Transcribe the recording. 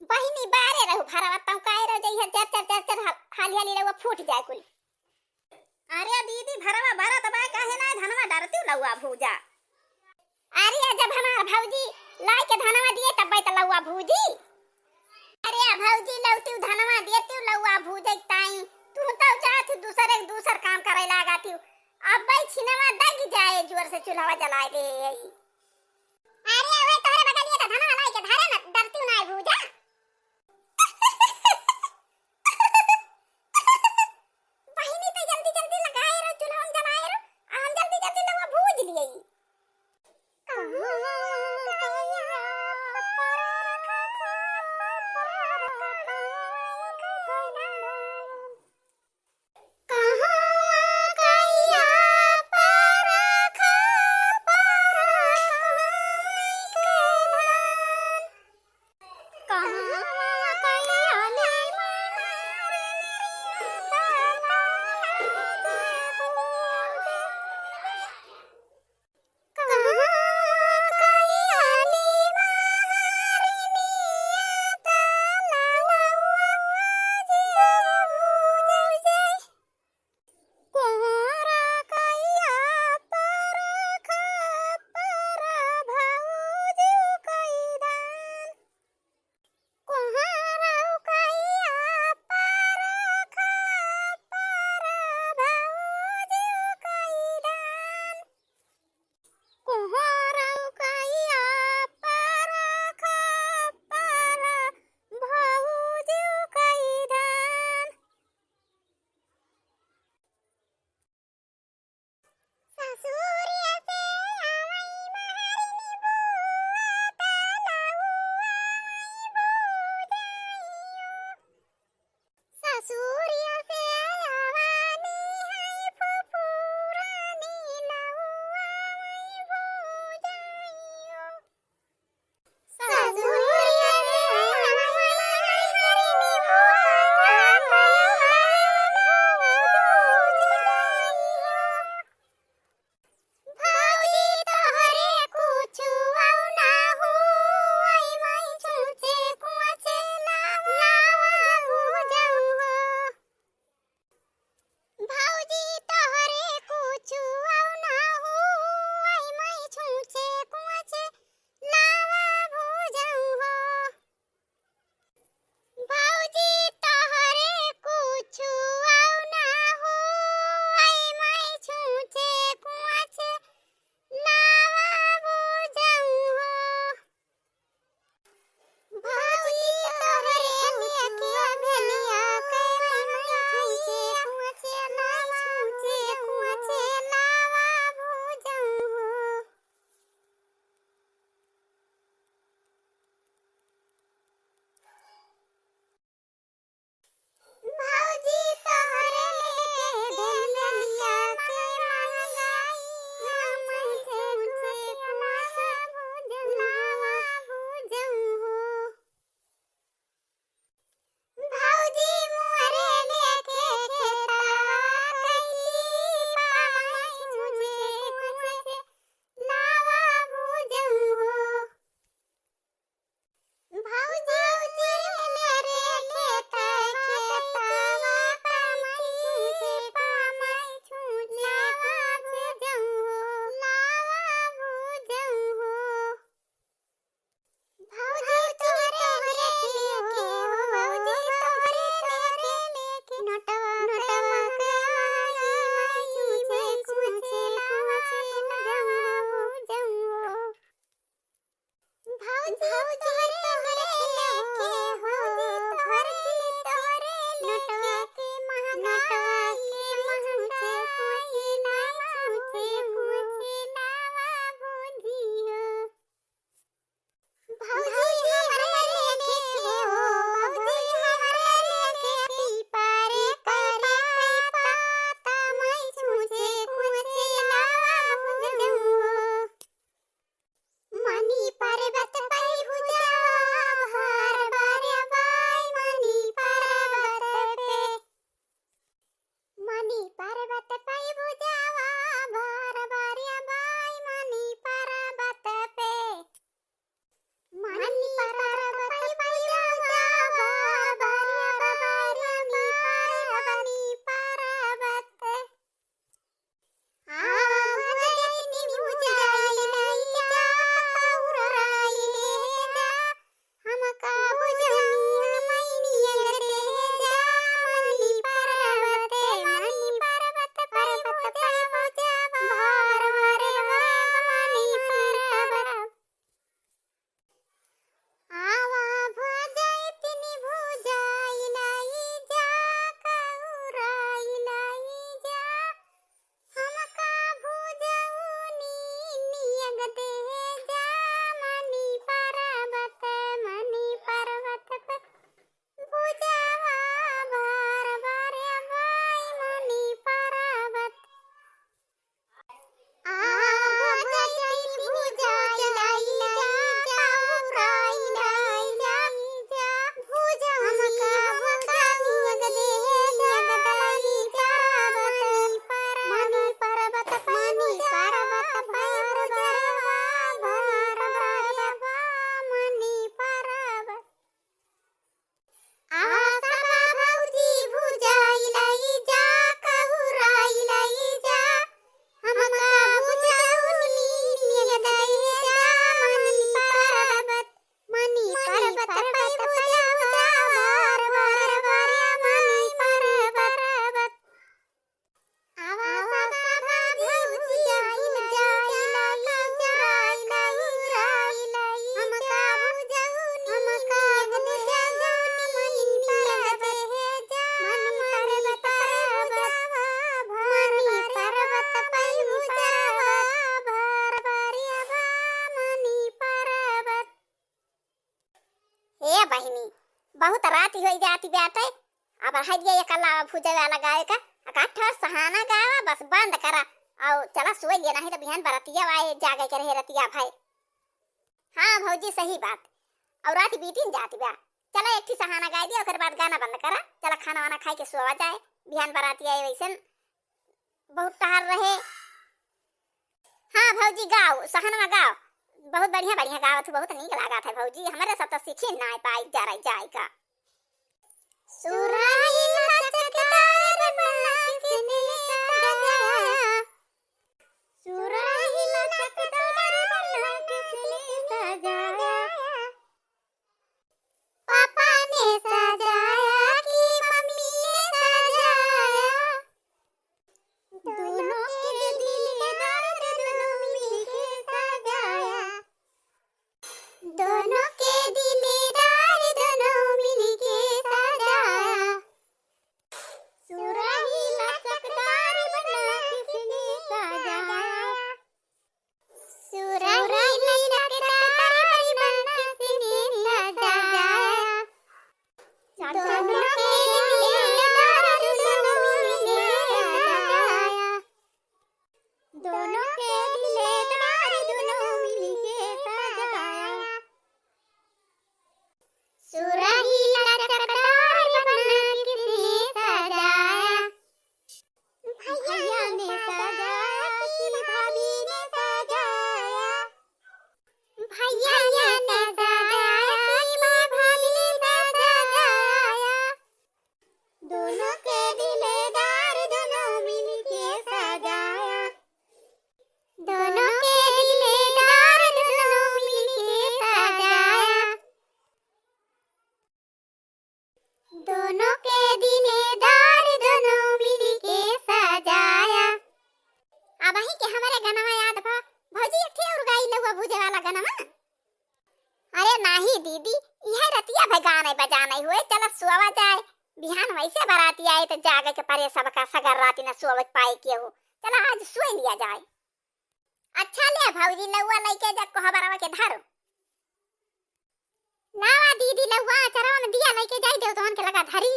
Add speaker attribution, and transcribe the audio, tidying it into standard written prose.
Speaker 1: बहिनी बारे रहू भरवा तऊ काहे रह जइहा चर चर हाली हाली लउआ फूट जाए कुल।
Speaker 2: अरे दीदी भरवा भरा तबा काहे ना धनवा डरती लउआ भूजा।
Speaker 1: अरे जब हमार भौजी लाई के धनवा दिए तब त लउआ भूजी। अरे भौजी लौती धनवा देती लउआ भूजे ताई तू तो चाहत दूसर काम करे लागा थी। अब भाई छिनवा दग जाए जोर से चूल्हा जलाए दे। अरे ओए तोरे बगलिए त धनवा लाई के धरे न डरती ना भूजा। बहिनी तो जल्दी जल्दी लगाए रो चूल्हा जलाए रो हम जल्दी जल्दी लउआ भूज लिए। ए बहिनी बहुत रात हो जाती बाटे अब हइया ये कला भुजे वाला गाय का काठर सहाना गावा बस बंद करा और चला सोई ले नहीं तो बिहान बरतिया आए जागे के रहे रतिया भाई। हां भौजी सही बात और रात बीतीन जाती बा चला एक सहाना गाय दिया ओकर बाद गाना बंद करा चला खाना वाना खाए के सोवा जाए बिहान बराती आए वैसन बहुत टहर रहे। हां भौजी गाओ सहाना गाओ बहुत बढ़िया बढ़िया गावत बहुत नीक लागत है भौजी हमारे सब तो सीखे ना पाई जा रही जाए का सुराही लचकदार बना किसने सजाया सुराही लचकदार बना किसने सजाया पापा ने सजाया कि मम्मी ने सजाया दोनों के दिलदार दोनों मिलके सजाया दोनों के दिलदार दोनों मिलके सजाया सुराही लचकदार बना किसने सजाया सुराही लचकदार बना किसने सजाया दोनों के दिलदार दोनों मिलके सजाया दोनों के दिलदार दोनों मिलके सजाया सुराही लचकदार बना किसने सजाया भैया ने सजाया कि भाभी ने सजाया भैया ने सजाया कि भाभी ने सजाया दोनों के दिलदार दोनों मिलके सजाया दोनों के दिलदार दोनों मिलके सजाया दोनों के दिलदार दोनों मिलके सजाया। अब ही के हमारे गनवा याद बा भौजी एक और गाई लहुआ भुजे वाला गनवा अरे नाही दीदी यह रतिया भगाने बजाने हुए चला सोवा जाए बिहान वैसे बराती आए तो जागे के परे सबका सगर राती न सोवत पाए के हो चला आज सोई लिया जाए। अच्छा ले भौजी लहुआ लेके जा को हबरवा के धरो नावा दीदी लहुआ चरवा में दिया लेके जाई दे तो के लगा धरी